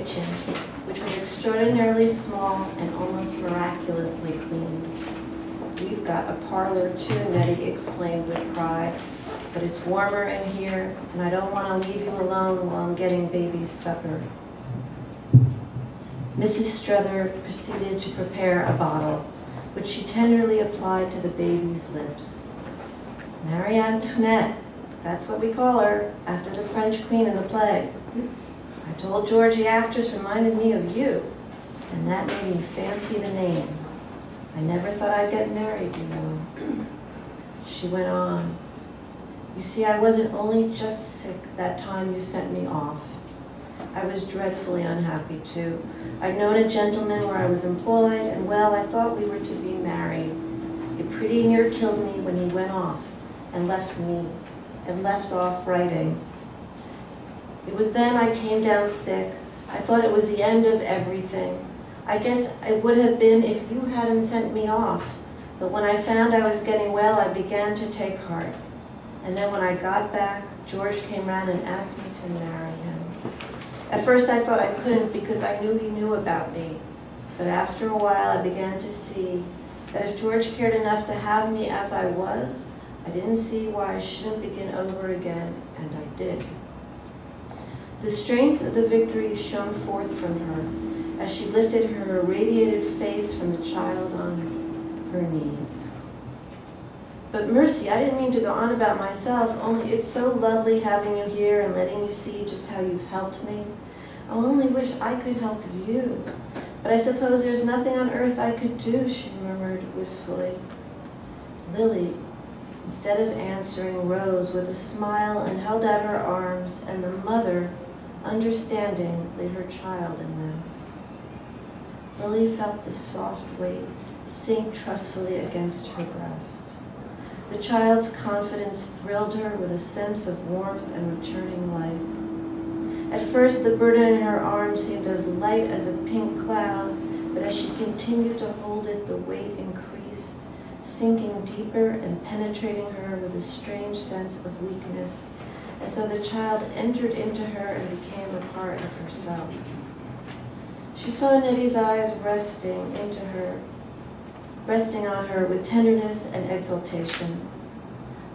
kitchen, which was extraordinarily small and almost miraculously clean. "We've got a parlor too," Nettie explained with pride, "but it's warmer in here, and I don't want to leave you alone while I'm getting baby's supper." Mrs. Struther proceeded to prepare a bottle, which she tenderly applied to the baby's lips. "Marie Antoinette, that's what we call her, after the French queen in the play. I told George the actress reminded me of you, and that made me fancy the name. I never thought I'd get married, you know." She went on. "You see, I wasn't only just sick that time you sent me off. I was dreadfully unhappy, too. I'd known a gentleman where I was employed, and, well, I thought we were to be married. It pretty near killed me when he went off and left off writing. It was then I came down sick. I thought it was the end of everything. I guess it would have been if you hadn't sent me off. But when I found I was getting well, I began to take heart. And then when I got back, George came round and asked me to marry him. At first I thought I couldn't because I knew he knew about me. But after a while I began to see that if George cared enough to have me as I was, I didn't see why I shouldn't begin over again, and I did." The strength of the victory shone forth from her as she lifted her irradiated face from the child on her knees. "But Mercy, I didn't mean to go on about myself, only it's so lovely having you here and letting you see just how you've helped me. I only wish I could help you. But I suppose there's nothing on earth I could do," she murmured wistfully. Lily, instead of answering, rose with a smile and held out her arms, and the mother, understanding, laid her child in them. Lily felt the soft weight sink trustfully against her breast. The child's confidence thrilled her with a sense of warmth and returning life. At first, the burden in her arms seemed as light as a pink cloud, but as she continued to hold it, the weight increased, sinking deeper and penetrating her with a strange sense of weakness, and so the child entered into her and became a part of herself. She saw Nettie's eyes resting on her with tenderness and exultation.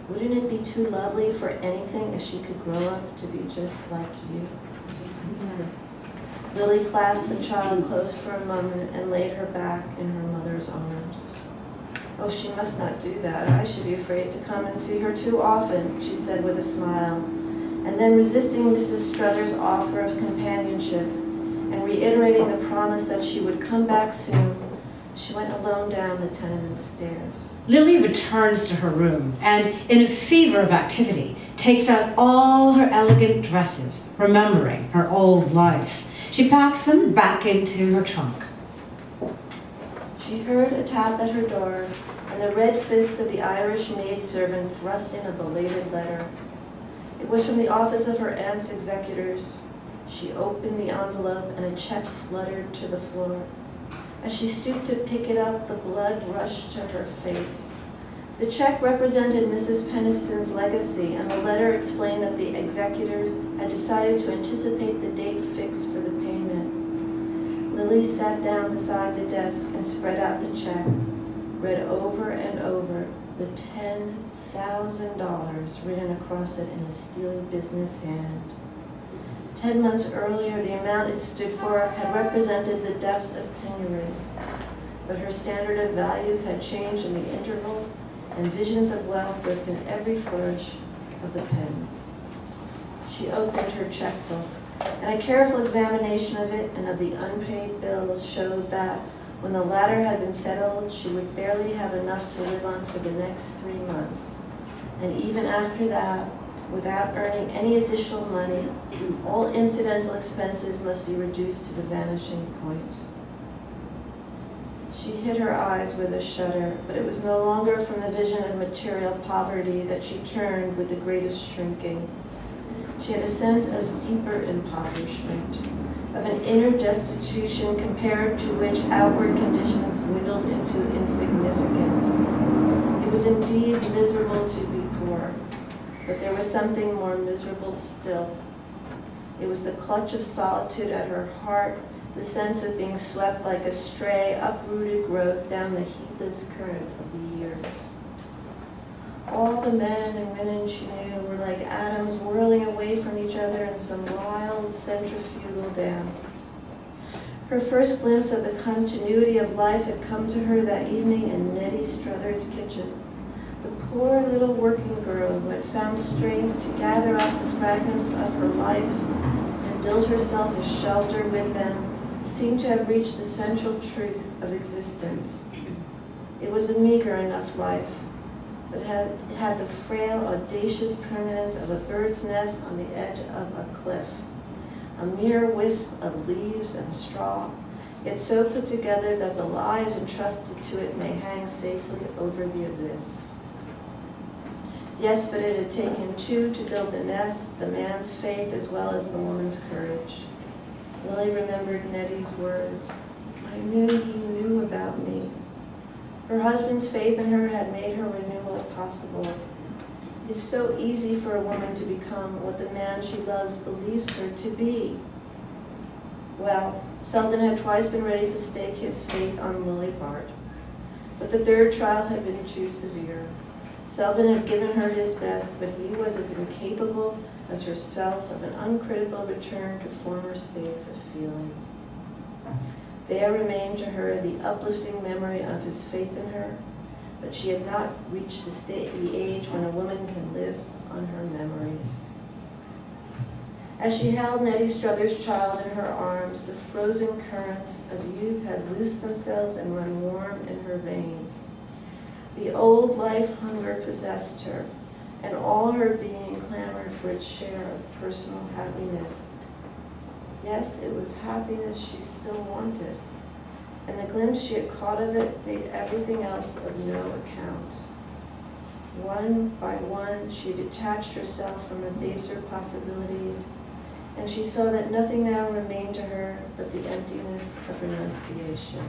Wouldn't it be too lovely for anything if she could grow up to be just like you? Lily clasped the child close for a moment and laid her back in her mother's arms. "Oh, she must not do that. I should be afraid to come and see her too often," she said with a smile. And then, resisting Mrs. Struther's offer of companionship and reiterating the promise that she would come back soon, she went alone down the tenement stairs. Lily returns to her room and, in a fever of activity, takes out all her elegant dresses, remembering her old life. She packs them back into her trunk. She heard a tap at her door, and the red fist of the Irish maidservant thrust in a belated letter. It was from the office of her aunt's executors. She opened the envelope, and a check fluttered to the floor. As she stooped to pick it up, the blood rushed to her face. The check represented Mrs. Peniston's legacy, and the letter explained that the executors had decided to anticipate the date fixed for the payment. Lily sat down beside the desk and spread out the check, read over and over the $10,000 written across it in a steely business hand. 10 months earlier, the amount it stood for had represented the depths of penury, but her standard of values had changed in the interval, and visions of wealth lurked in every flourish of the pen. She opened her checkbook, and a careful examination of it and of the unpaid bills showed that, when the latter had been settled, she would barely have enough to live on for the next 3 months. And even after that, without earning any additional money, all incidental expenses must be reduced to the vanishing point. She hid her eyes with a shudder, but it was no longer from the vision of material poverty that she turned with the greatest shrinking. She had a sense of deeper impoverishment, of an inner destitution compared to which outward conditions dwindled into insignificance. It was indeed miserable to be poor, but there was something more miserable still. It was the clutch of solitude at her heart, the sense of being swept like a stray, uprooted growth down the heedless current of the years. All the men and women she knew were like atoms whirling away from each other in some wild centrifugal dance. Her first glimpse of the continuity of life had come to her that evening in Nettie Struther's kitchen. The poor little working girl who had found strength to gather up the fragments of her life and build herself a shelter with them seemed to have reached the central truth of existence. It was a meager enough life, but had the frail, audacious permanence of a bird's nest on the edge of a cliff, a mere wisp of leaves and straw, yet so put together that the lives entrusted to it may hang safely over the abyss. Yes, but it had taken two to build the nest, the man's faith as well as the woman's courage. Lily remembered Nettie's words. I knew he knew about me. Her husband's faith in her had made her renewal possible. It is so easy for a woman to become what the man she loves believes her to be. Well, Selden had twice been ready to stake his faith on Lily Bart, but the third trial had been too severe. Selden had given her his best, but he was as incapable as herself of an uncritical return to former states of feeling. There remained to her the uplifting memory of his faith in her, but she had not reached the age when a woman can live on her memories. As she held Nettie Struther's child in her arms, the frozen currents of youth had loosed themselves and run warm in her veins. The old life hunger possessed her, and all her being clamored for its share of personal happiness. Yes, it was happiness she still wanted, and the glimpse she had caught of it made everything else of no account. One by one, she detached herself from the baser possibilities, and she saw that nothing now remained to her but the emptiness of renunciation.